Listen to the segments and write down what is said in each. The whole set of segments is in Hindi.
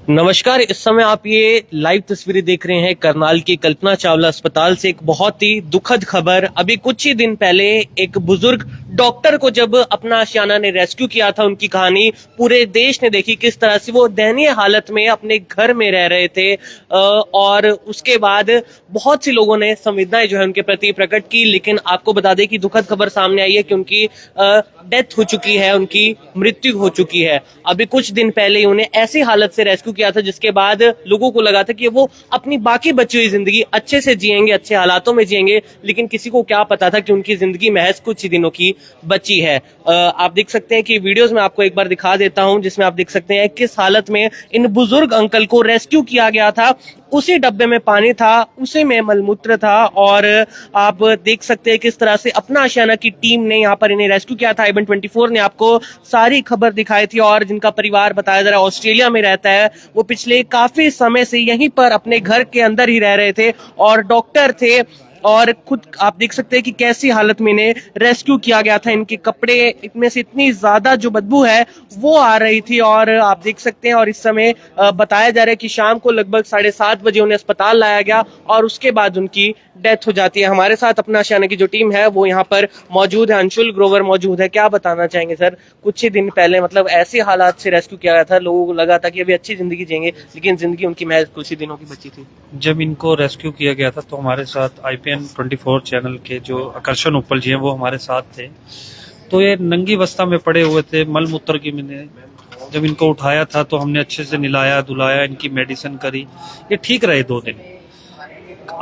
नमस्कार। इस समय आप ये लाइव तस्वीरें देख रहे हैं करनाल की कल्पना चावला अस्पताल से। एक बहुत ही दुखद खबर। अभी कुछ ही दिन पहले एक बुजुर्ग डॉक्टर को जब अपना आशियाना ने रेस्क्यू किया था, उनकी कहानी पूरे देश ने देखी। किस तरह से वो दयनीय हालत में अपने घर में रह रहे थे और उसके बाद बहुत सी लोगों ने संवेदनाएं जो है उनके प्रति प्रकट की। लेकिन आपको बता दें कि दुखद खबर सामने आई है कि उनकी डेथ हो चुकी है, उनकी मृत्यु हो चुकी है। अभी कुछ दिन पहले उन्हें ऐसी हालत से रेस्क्यू किया था जिसके बाद लोगों को लगा था कि वो अपनी बाकी बची हुई जिंदगी अच्छे से जिएंगे, अच्छे हालातों में जिएंगे। लेकिन किसी को क्या पता था कि उनकी जिंदगी महज कुछ ही दिनों की बची है। आप देख सकते हैं कि वीडियोस में आपको एक बार दिखा देता हूं, जिसमें आप देख सकते हैं किस हालत में इन बुजुर्ग अंकल को रेस्क्यू किया गया था। उसी डब्बे में पानी था, उसी में मलमूत्र था और आप देख सकते हैं किस तरह से अपना आशियाना की टीम ने यहाँ पर इन्हें रेस्क्यू किया था। IBN24 ने आपको सारी खबर दिखाई थी और जिनका परिवार बताया जा रहा है ऑस्ट्रेलिया में रहता है, वो पिछले काफी समय से यहीं पर अपने घर के अंदर ही रह रहे थे और डॉक्टर थे। और खुद आप देख सकते हैं कि कैसी हालत में इन्हें रेस्क्यू किया गया था। इनके कपड़े इनमें से इतनी ज्यादा जो बदबू है वो आ रही थी और आप देख सकते हैं। और इस समय बताया जा रहा है कि शाम को लगभग 7:30 बजे उन्हें अस्पताल लाया गया और उसके बाद उनकी डेथ हो जाती है। हमारे साथ अपना आशियाना की जो टीम है वो यहाँ पर मौजूद है। अंशुल ग्रोवर मौजूद है। क्या बताना चाहेंगे सर? कुछ ही दिन पहले मतलब ऐसे हालात से रेस्क्यू किया गया था, लोगों को लगा था कि अभी अच्छी जिंदगी जिएंगे, लेकिन जिंदगी उनकी महज कुछ ही दिनों की बची थी। जब इनको रेस्क्यू किया गया था तो हमारे साथ IPN24 चैनल के जो आकर्षण उपल जी हैं वो हमारे साथ थे। तो ये नंगी अवस्था में पड़े हुए थे, मल मूत्र की। मैंने जब इनको उठाया था तो हमने अच्छे से नहलाया धुलाया, इनकी मेडिसिन करी, ये ठीक रहे 2 दिन।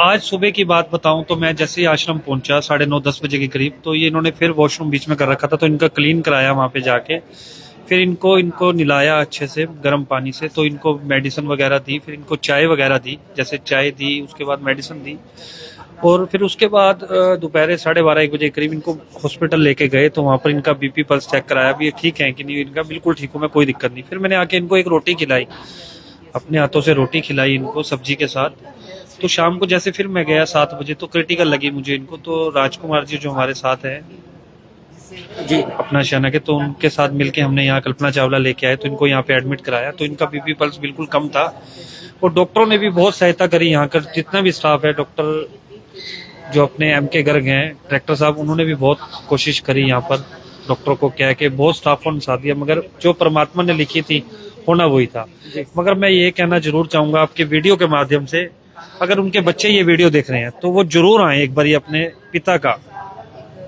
आज सुबह की बात बताऊं तो मैं जैसे ही आश्रम पहुंचा 9:30-10 बजे के करीब, तो ये इन्होंने फिर वॉशरूम बीच में कर रखा था, तो इनका क्लीन कराया वहां पे जाके। फिर इनको नहलाया अच्छे से गर्म पानी से, तो इनको मेडिसिन वगैरह दी, फिर इनको चाय वगैरह दी, जैसे चाय दी उसके बाद मेडिसिन दी। और फिर उसके बाद दोपहर 12:30-1 बजे करीब इनको हॉस्पिटल लेके गए, तो वहाँ पर इनका BP पल्स चेक कराया, भी ये ठीक है कि नहीं। इनका बिल्कुल ठीक हूँ मैं, कोई दिक्कत नहीं। फिर मैंने आके इनको एक रोटी खिलाई, अपने हाथों से रोटी खिलाई इनको सब्जी के साथ। तो शाम को जैसे फिर मैं गया 7 बजे, तो क्रिटिकल लगी मुझे इनको। तो राजकुमार जी जो हमारे साथ हैं जी अपना आशियाना के, तो उनके साथ मिलके हमने यहाँ कल्पना चावला लेके आए, तो इनको यहाँ पे एडमिट कराया। तो इनका BP पल्स बिल्कुल कम था और डॉक्टरों ने भी बहुत सहायता करी। यहाँ का जितना भी स्टाफ है, डॉक्टर जो अपने MK गर्ग हैं डायरेक्टर साहब, उन्होंने भी बहुत कोशिश करी यहाँ पर डॉक्टरों को कह के, बहुत स्टाफों ने साथ दिया। मगर जो परमात्मा ने लिखी थी होना वही था। मगर मैं ये कहना जरूर चाहूंगा आपके वीडियो के माध्यम से, अगर उनके बच्चे ये वीडियो देख रहे हैं तो वो जरूर आए, एक बार अपने पिता का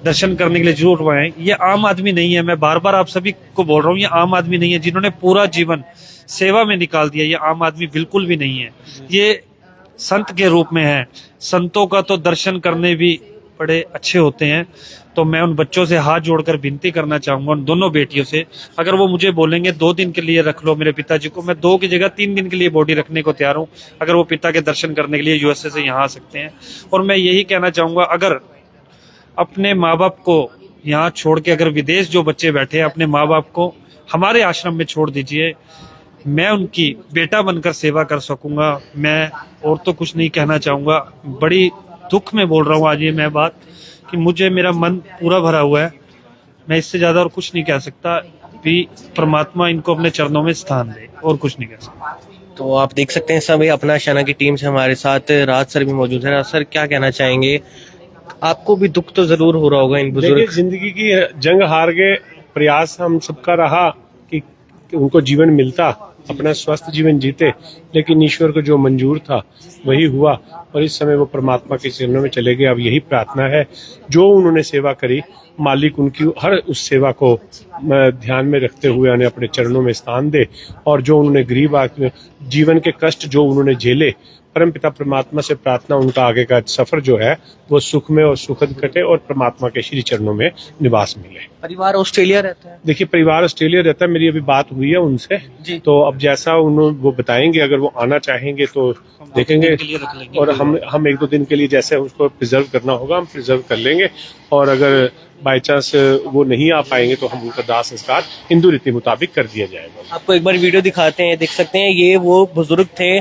दर्शन करने के लिए जरूर आए। ये आम आदमी नहीं है, मैं बार बार आप सभी को बोल रहा हूँ, ये आम आदमी नहीं है जिन्होंने पूरा जीवन सेवा में निकाल दिया। ये आम आदमी बिल्कुल भी नहीं है, ये संत के रूप में है। संतों का तो दर्शन करने भी बड़े अच्छे होते हैं। तो मैं उन बच्चों से हाथ जोड़कर विनती करना चाहूंगा, उन दोनों बेटियों से, अगर वो मुझे बोलेंगे 2 दिन के लिए रख लो मेरे पिताजी को, मैं 2 की जगह 3 दिन के लिए बॉडी रखने को तैयार हूँ, अगर वो पिता के दर्शन करने के लिए USA से यहाँ आ सकते हैं। और मैं यही कहना चाहूंगा, अगर अपने माँ बाप को यहाँ छोड़ के, अगर विदेश जो बच्चे बैठे हैं, अपने माँ बाप को हमारे आश्रम में छोड़ दीजिए, मैं उनकी बेटा बनकर सेवा कर सकूंगा। मैं और तो कुछ नहीं कहना चाहूंगा। बड़ी दुख में बोल रहा हूँ आज ये मैं बात, कि मुझे मेरा मन पूरा भरा हुआ है। मैं इससे ज्यादा और कुछ नहीं कह सकता। भी परमात्मा इनको अपने चरणों में स्थान दे, और कुछ नहीं कह सकता। तो आप देख सकते हैं सभी अपना आशियाना की टीम से हमारे साथ राज सर भी मौजूद है। राज सर, क्या कहना चाहेंगे? आपको भी दुख तो जरूर हो रहा होगा इन बुजुर्ग। जिंदगी की जंग हार के प्रयास हम सबका रहा कि उनको जीवन मिलता, अपना स्वस्थ जीवन जीते, लेकिन ईश्वर को जो मंजूर था वही हुआ और इस समय वो परमात्मा के चरणों में चले गए। अब यही प्रार्थना है, जो उन्होंने सेवा करी, मालिक उनकी हर उस सेवा को ध्यान में रखते हुए उन्हें अपने चरणों में स्थान दे। और जो उन्होंने गरीब जीवन के कष्ट जो उन्होंने झेले, परमपिता परमात्मा से प्रार्थना उनका आगे का सफर जो है वो सुख में और सुखद कटे और परमात्मा के श्री चरणों में निवास मिले। परिवार ऑस्ट्रेलिया रहता है? देखिए, परिवार ऑस्ट्रेलिया रहता है। मेरी अभी बात हुई है उनसे जी। तो अब जैसा उन्होंने वो बताएंगे, अगर वो आना चाहेंगे तो देखेंगे, और हम 1-2 दिन के लिए जैसे उसको प्रिजर्व करना होगा हम प्रिजर्व कर लेंगे। और अगर बाई चांस वो नहीं आ पाएंगे तो हम उनका दाह संस्कार हिंदू रीति मुताबिक कर दिया जाएगा। आपको एक बार वीडियो दिखाते हैं, देख सकते हैं ये वो बुजुर्ग थे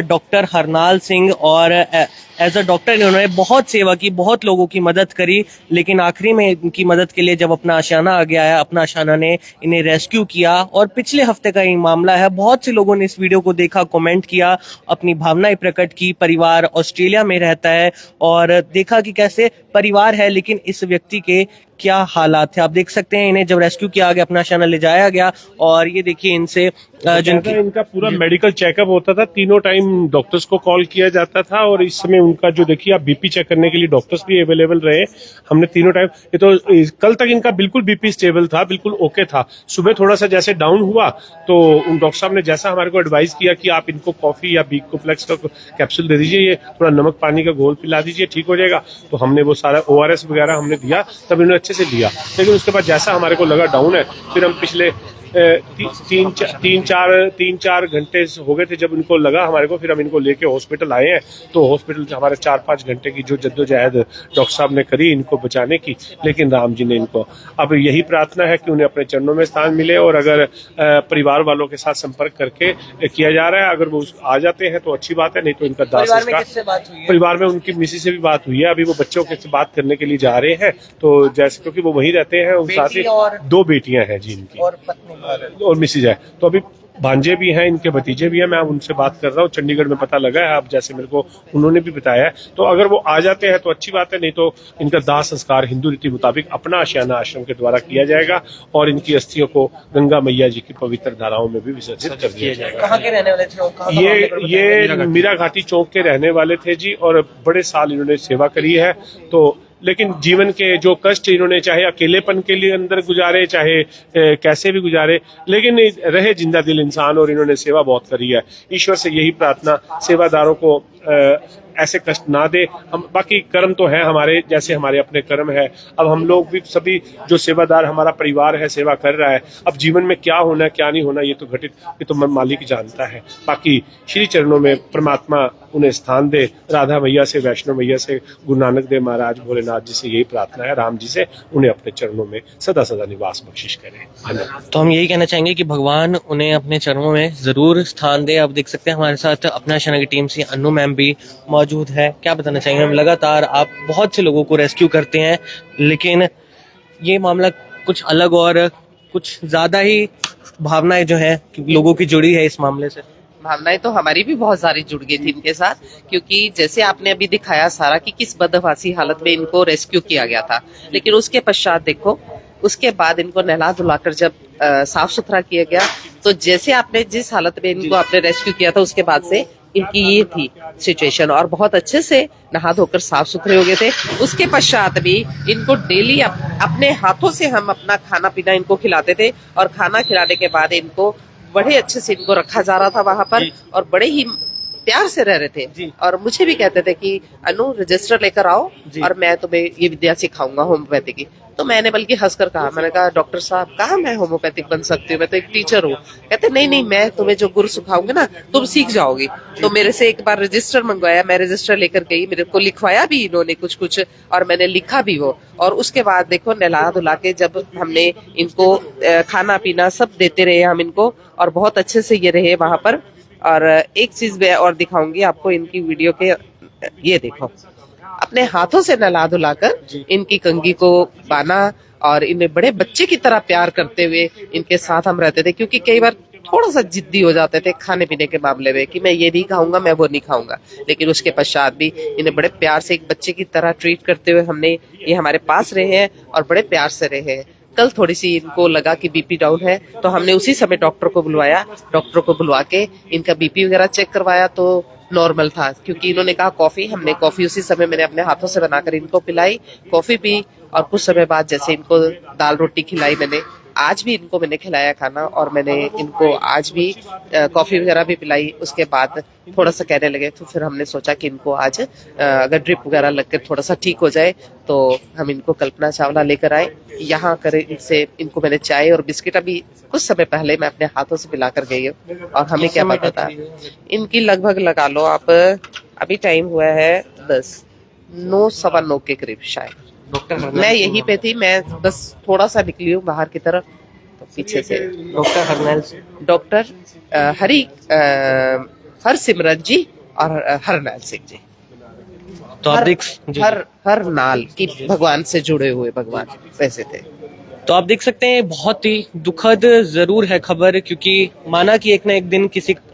डॉक्टर हरनाल सिंह, और एज अ डॉक्टर इन्होंने बहुत सेवा की, बहुत लोगों की मदद करी, लेकिन आखिरी में इनकी मदद के लिए जब अपना आशियाना आ गया है, अपना आशियाना ने इन्हें रेस्क्यू किया। और पिछले हफ्ते का ये मामला है, बहुत से लोगों ने इस वीडियो को देखा, कमेंट किया, अपनी भावनाएं प्रकट की। परिवार ऑस्ट्रेलिया में रहता है और देखा कि कैसे परिवार है लेकिन इस व्यक्ति के क्या हालात थे। आप देख सकते हैं इन्हें जब रेस्क्यू किया गया, अपना आशियाना ले जाया गया, और ये देखिए इनसे जिनकी इनका पूरा मेडिकल चेकअप होता था, तीनों टाइम डॉक्टर्स को कॉल किया जाता था, और इस समय उनका जो देखिए आप बीपी चेक करने के लिए डॉक्टर्स भी अवेलेबल रहे। हमने तीनों टाइम, ये तो कल तक इनका बिल्कुल बीपी स्टेबल था, बिल्कुल ओके था। सुबह थोड़ा सा जैसे डाउन हुआ तो उन डॉक्टर साहब ने जैसा हमारे को एडवाइस किया कि आप इनको कॉफी या बीकोफ्लेक्स का कैप्सूल दे दीजिए, ये थोड़ा नमक पानी का घोल पिला दीजिए, ठीक हो जाएगा। तो हमने वो सारा ORS वगैरह हमने दिया, तब इन्होंने अच्छे से लिया। लेकिन उसके बाद जैसा हमारे को लगा डाउन है, फिर हम पिछले तीन चार घंटे हो गए थे जब इनको लगा हमारे को, फिर हम इनको लेके हॉस्पिटल आए हैं। तो हॉस्पिटल से हमारे 4-5 घंटे की जो जद्दोजहद डॉक्टर साहब ने करी इनको बचाने की, लेकिन राम जी ने इनको, अब यही प्रार्थना है कि उन्हें अपने चरणों में स्थान मिले। और अगर परिवार वालों के साथ संपर्क करके किया जा रहा है, अगर वो आ जाते हैं तो अच्छी बात है, नहीं तो इनका दाह संस्कार। परिवार में उनकी मिसी से भी बात हुई है, अभी वो बच्चों के से बात करने के लिए जा रहे हैं। तो जैसे क्योंकि वो वहीं रहते हैं, उन साथ ही 2 बेटियां हैं जी इनकी, और मिसिज है। तो अभी भांजे भी हैं, इनके भतीजे भी हैं, मैं उनसे बात कर रहा हूँ, चंडीगढ़ में पता लगा है, अब जैसे मेरे को उन्होंने भी बताया है। तो अगर वो आ जाते हैं तो अच्छी बात है, नहीं तो इनका दाह संस्कार हिंदू रीति मुताबिक अपना आशियाना आश्रम के द्वारा किया जाएगा, और इनकी अस्थियों को गंगा मैया जी की पवित्र धाराओं में भी विसर्जित कर दिया जाएगा। कहाँ के रहने वाले थे? ये मीरा घाटी चौक के रहने वाले थे जी, और बड़े साल इन्होंने सेवा करी है। तो लेकिन जीवन के जो कष्ट इन्होंने चाहे अकेलेपन के लिए अंदर गुजारे, चाहे कैसे भी गुजारे, लेकिन रहे जिंदा दिल इंसान, और इन्होंने सेवा बहुत करी है। ईश्वर से यही प्रार्थना, सेवादारों को ऐसे कष्ट ना दे। हम बाकी कर्म तो है हमारे, जैसे हमारे अपने कर्म है। अब हम लोग भी सभी जो सेवादार हमारा परिवार है, सेवा कर रहा है। अब जीवन में क्या होना है क्या नहीं होना, ये तो मालिक जानता है। बाकी श्री चरणों में परमात्मा उन्हें स्थान दे, राधा मैया से, वैष्णो मैया से, गुरु नानक देव महाराज, भोलेनाथ जी से यही प्रार्थना है, राम जी से, उन्हें अपने चरणों में सदा सदा निवास बख्शिश करें। धन्यवाद। तो हम यही कहना चाहेंगे कि भगवान उन्हें अपने चरणों में जरूर स्थान दे। अब देख सकते हैं हमारे साथ अपना आशियाना की टीम से अनु मैम भी मौजूद है। क्या बताना चाहेंगे हम? लगातार आप बहुत से लोगों को रेस्क्यू करते हैं, लेकिन ये मामला कुछ अलग और कुछ ज्यादा ही भावनाएं जो है लोगों की जुड़ी है इस मामले से। भावनाएं तो हमारी भी बहुत सारी जुड़ गई थी इनके साथ, क्योंकि जैसे आपने अभी दिखाया सारा कि किस बदहवासी हालत में इनको रेस्क्यू किया गया था, लेकिन उसके पश्चात देखो, उसके बाद इनको नहला धुलाकर जब साफ सुथरा किया गया, तो जैसे आपने जिस हालत में इनको आपने रेस्क्यू किया था उसके बाद से इनकी ये थी सिचुएशन, और बहुत अच्छे से नहा धोकर साफ सुथरे हो गए थे। उसके पश्चात भी इनको डेली अपने हाथों से हम अपना खाना पीना इनको खिलाते थे, और खाना खिलाने के बाद इनको बड़े अच्छे से इनको रखा जा रहा था वहां पर, और बड़े ही प्यार से रह रहे थे। और मुझे भी कहते थे कि अनु रजिस्टर लेकर आओ और मैं तुम्हें ये विद्या सिखाऊंगा होम्योपैथी की। तो मैंने बल्कि हंसकर कहा, मैंने कहा डॉक्टर साहब कहाँ मैं होम्योपैथिक बन सकती हूँ, मैं तो एक टीचर हूँ। कहते नहीं मैं तुम्हें जो गुरु सिखाऊंगी ना तुम सीख जाओगी। तो मेरे से एक बार रजिस्टर मंगवाया, मैं रजिस्टर लेकर गई, मेरे को लिखवाया भी इन्होंने कुछ और मैंने लिखा भी वो। और उसके बाद देखो नहला धुला के जब हमने इनको खाना पीना सब देते रहे हम इनको, और बहुत अच्छे से ये रहे वहां पर। और एक चीज मैं और दिखाऊंगी आपको इनकी वीडियो के, ये देखो अपने हाथों से नहला धुलाकर इनकी कंघी को बाना, और इन्हें बड़े बच्चे की तरह प्यार करते हुए इनके साथ हम रहते थे, क्योंकि कई बार थोड़ा सा जिद्दी हो जाते थे खाने पीने के मामले में कि मैं ये नहीं खाऊंगा, मैं वो नहीं खाऊंगा। लेकिन उसके पश्चात भी इन्हें बड़े प्यार से एक बच्चे की तरह ट्रीट करते हुए हमने ये हमारे पास रहे हैं और बड़े प्यार से रहे हैं। कल थोड़ी सी इनको लगा कि बीपी डाउन है, तो हमने उसी समय डॉक्टर को बुलवाया। डॉक्टर को बुलवा के इनका बीपी वगैरह चेक करवाया तो नॉर्मल था, क्योंकि इन्होंने कहा कॉफी, हमने कॉफी उसी समय मैंने अपने हाथों से बनाकर इनको पिलाई, कॉफी पी। और कुछ समय बाद जैसे इनको दाल रोटी खिलाई मैंने, आज भी इनको मैंने खिलाया खाना, और मैंने इनको आज भी कॉफी वगैरह भी पिलाई। उसके बाद थोड़ा सा कहने लगे, तो फिर हमने सोचा कि इनको आज अगर ड्रिप वगैरह लगकर थोड़ा सा ठीक हो जाए तो हम इनको कल्पना चावला लेकर आए यहाँ करे। इनसे इनको मैंने चाय और बिस्किट अभी कुछ समय पहले मैं अपने हाथों से पिलाकर गई हूँ, और हमें क्या पता था। इनकी लगभग लगा लो आप, अभी टाइम हुआ है 10, 9, 9:15 के करीब शायद। डॉक्टर मैं हरनैल यहीं पे थी, मैं बस थोड़ा सा निकली हूँ बाहर की तरफ, तो पीछे से डॉक्टर हरनैल डॉक्टर हरसिमरत जी और हरनैल सिंह जी। तो आप देख जी। हर नाल की भगवान से जुड़े हुए भगवान वैसे थे। तो आप देख सकते हैं बहुत ही दुखद जरूर है खबर, क्योंकि माना कि एक ना एक दिन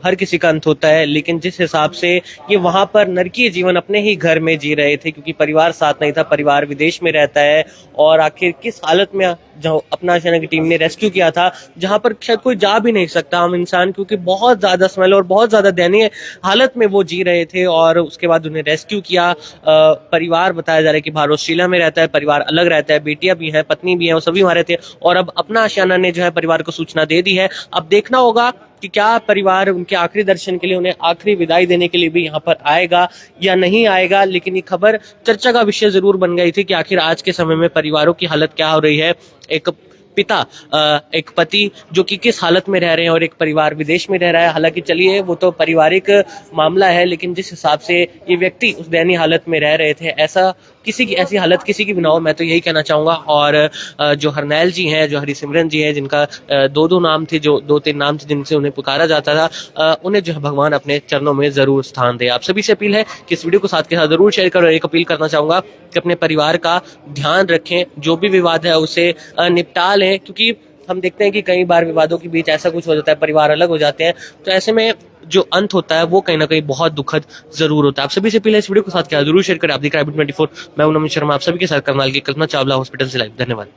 हर किसी का अंत होता है, लेकिन जिस हिसाब से ये वहां पर नरकीय जीवन अपने ही घर में जी रहे थे, क्योंकि परिवार साथ नहीं था, परिवार विदेश में रहता है, और आखिर किस हालत में जो अपना आशियाना की टीम ने रेस्क्यू किया था, जहां पर शायद कोई जा भी नहीं सकता आम इंसान, क्योंकि बहुत ज्यादा स्मेल और बहुत ज्यादा दयनीय हालत में वो जी रहे थे, और उसके बाद उन्हें रेस्क्यू किया। परिवार बताया जा रहा है कि बाहर ऑस्ट्रेलिया में रहता है, परिवार अलग रहता है, बेटियां भी हैं, पत्नी भी है, वो सभी वहां रहते हैं, और अब अपना आशियाना ने जो है परिवार को सूचना दे दी है। अब देखना होगा कि क्या परिवार उनके आखिरी दर्शन के लिए, उन्हें आखिरी विदाई देने के लिए भी यहाँ पर आएगा या नहीं आएगा। लेकिन ये खबर चर्चा का विषय जरूर बन गई थी कि आखिर आज के समय में परिवारों की हालत क्या हो रही है। एक पिता, एक पति जो कि किस हालत में रह रहे हैं, और एक परिवार विदेश में रह रहा है। हालांकि चलिए वो तो पारिवारिक मामला है, लेकिन जिस हिसाब से ये व्यक्ति उस दयनीय हालत में रह रहे थे, ऐसा किसी की ऐसी हालत किसी की भी ना हो, मैं तो यही कहना चाहूंगा। और जो हरनैल जी हैं, जो हरिसिमरन जी हैं, जिनका दो नाम थे, जो 2-3 नाम थे जिनसे उन्हें पुकारा जाता था, उन्हें जो है भगवान अपने चरणों में जरूर स्थान दे। आप सभी से अपील है कि इस वीडियो को साथ के साथ जरूर शेयर करो। एक अपील करना चाहूंगा कि अपने परिवार का ध्यान रखें, जो भी विवाद है उसे निपटा लें, क्योंकि हम देखते हैं कि कई बार विवादों के बीच ऐसा कुछ हो जाता है, परिवार अलग हो जाते हैं, तो ऐसे में जो अंत होता है वो कहीं ना कहीं बहुत दुखद जरूर होता है। आप सभी से पहले इस वीडियो को साथ क्या जरूर शेयर करें। आप देख रहे हैं IB24, मैं हूं नमित शर्मा, आप सभी के साथ करनाल की कल्पना चावला हॉस्पिटल से लाइव। धन्यवाद।